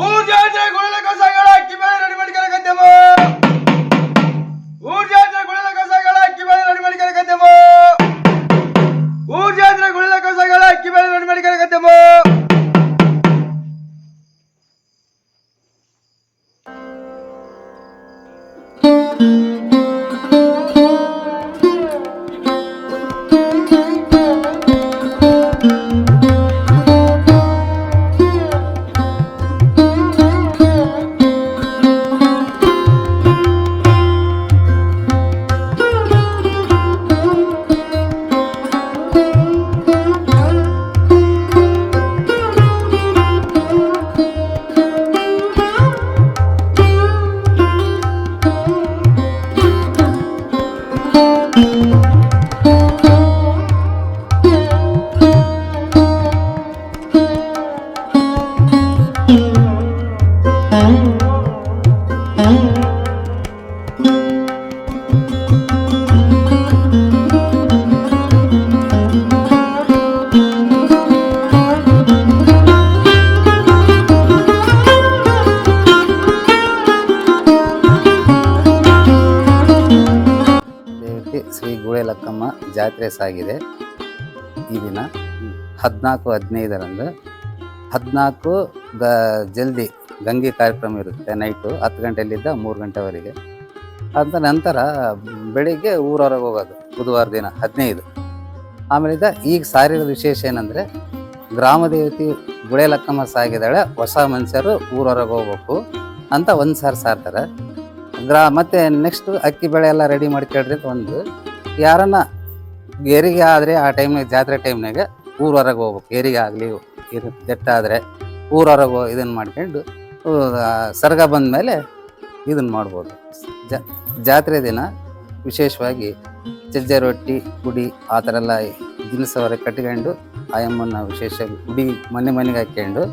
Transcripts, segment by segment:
ಊರ್ ಜಾತ್ರೆ ಗುಳಲ ಕಸಗಳ ಕಿಬಾಳೆ ರೆಡಿ ಮಾಡಿಕರ ಗದ್ದೆಮ ಊರ್ ಜಾತ್ರೆ ಗುಳಲ ಕಸಗಳ ಕಿಬಾಳೆ ರೆಡಿ ಮಾಡಿಕರ ಗದ್ದೆಮ ಊರ್ ಜಾತ್ರೆ ಗುಳಲ ಕಸಗಳ ಕಿಬಾಳೆ ರೆಡಿ ಮಾಡಿಕರ ಗದ್ದೆಮ ಶ್ರೀ ಗುಳೇಲಕ್ಕಮ್ಮ ಜಾತ್ರೆ ಸಾಗಿದೆ. ಈ ದಿನ 14-15ರಂದು 14 ಜಲ್ದಿ ಗಂಗೆ ಕಾರ್ಯಕ್ರಮ ಇರುತ್ತೆ. ನೈಟು 10 ಗಂಟೆಯಲ್ಲಿದ್ದ 3 ಗಂಟೆವರೆಗೆ. ಅದ ನಂತರ ಬೆಳಿಗ್ಗೆ ಊರವರೆಗೆ ಹೋಗೋದು ಬುಧವಾರ ದಿನ 15. ಆಮೇಲಿಂದ ಈಗ ಸಾರಿದ ವಿಶೇಷ ಏನಂದರೆ ಗ್ರಾಮ ದೇವತೆ ಗುಳೇಲಕ್ಕಮ್ಮ ಸಾಗಿದಾಳೆ, ಹೊಸ ಮನುಷ್ಯರು ಊರವರೆಗೆ ಹೋಗ್ಬೇಕು ಅಂತ ಒಂದು ಸಾರಿ ಸಾರ್ತಾರೆ. ಮತ್ತು ನೆಕ್ಸ್ಟು ಅಕ್ಕಿ ಬೆಳೆ ಎಲ್ಲ ರೆಡಿ ಮಾಡ್ಕೊಳ್ರಿ ಅಂತ ಒಂದು ಯಾರನ್ನ ಏರಿಗೆ ಆದರೆ ಆ ಟೈಮ್ನಾಗ ಜಾತ್ರೆ ಟೈಮ್ನಾಗ ಊರವರೆಗೆ ಹೋಗ್ಬೇಕು. ಏರಿಗೆ ಆಗಲಿ ಜಟ್ಟಾದರೆ ಊರವರೆಗೆ ಇದನ್ನು ಮಾಡ್ಕೊಂಡು ಸರ್ಗ ಬಂದ ಮೇಲೆ ಇದನ್ನು ಮಾಡ್ಬೋದು. ಜಾತ್ರೆ ದಿನ ವಿಶೇಷವಾಗಿ ಸಜ್ಜೆ ರೊಟ್ಟಿ ಪುಡಿ ಆ ಥರ ಎಲ್ಲ ದಿನಸವರೆಗೆ ಕಟ್ಕೊಂಡು ಆಯಮ್ಮನ ವಿಶೇಷ ಪುಡಿ ಮನೆಗೆ ಹಾಕ್ಕೊಂಡು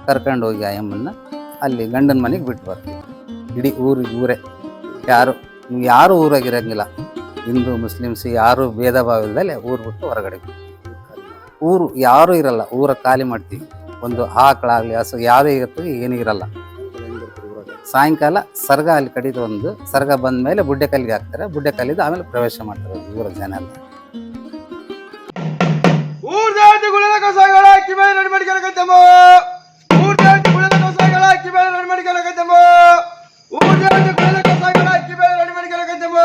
ಕರ್ಕೊಂಡು ಹೋಗಿ ಆಯಮ್ಮನ್ನ ಅಲ್ಲಿ ಗಂಡನ ಮನೆಗೆ ಬಿಟ್ಟು ಬರ್ತೀವಿ. ಇಡೀ ಊರೇ ಯಾರು ಊರಾಗಿರೋಂಗಿಲ್ಲ. ಹಿಂದೂ ಮುಸ್ಲಿಮ್ಸ್ ಯಾರು ಭೇದ ಭಾವ ಇಲ್ಲದಲ್ಲೇ ಊರು ಬಿಟ್ಟು ಹೊರಗಡೆ ಊರು ಯಾರೂ ಇರಲ್ಲ. ಊರ ಖಾಲಿ ಮಾಡ್ತೀವಿ. ಒಂದು ಆಕಳಾಗಲಿ ಹಸು ಯಾವುದೇ ಇರ್ತದೆ ಏನೂ ಇರಲ್ಲ. ಸಾಯಂಕಾಲ ಸರ್ಗ ಅಲ್ಲಿ ಕಡಿದು ಒಂದು ಸರ್ಗ ಬಂದ ಮೇಲೆ ಬುಡ್ಡೆ ಕಲ್ಲಿಗೆ ಹಾಕ್ತಾರೆ. ಬುಡ್ಡೆ ಕಲ್ಲಿದ್ದು ಆಮೇಲೆ ಪ್ರವೇಶ ಮಾಡ್ತಾರೆ ಊರ ಜನ ಎಲ್ಲ. ಊರ್ ಜಾತಿ ಗುಳಲ ಕಸಗಳ ಕಿಬಾಳೆ ರೆಡಿ ಮಾಡಿಕರ ಗದ್ದೆಮ ಊರ್ ಜಾತಿ ಗುಳಲ ಕಸಗಳ ಕಿಬಾಳೆ ರೆಡಿ ಮಾಡಿಕರ ಗದ್ದೆಮ ಊರ್ ಜಾತಿ ಗುಳಲ ಕಸಗಳ ಕಿಬಾಳೆ ರೆಡಿ ಮಾಡಿಕರ ಗದ್ದೆಮ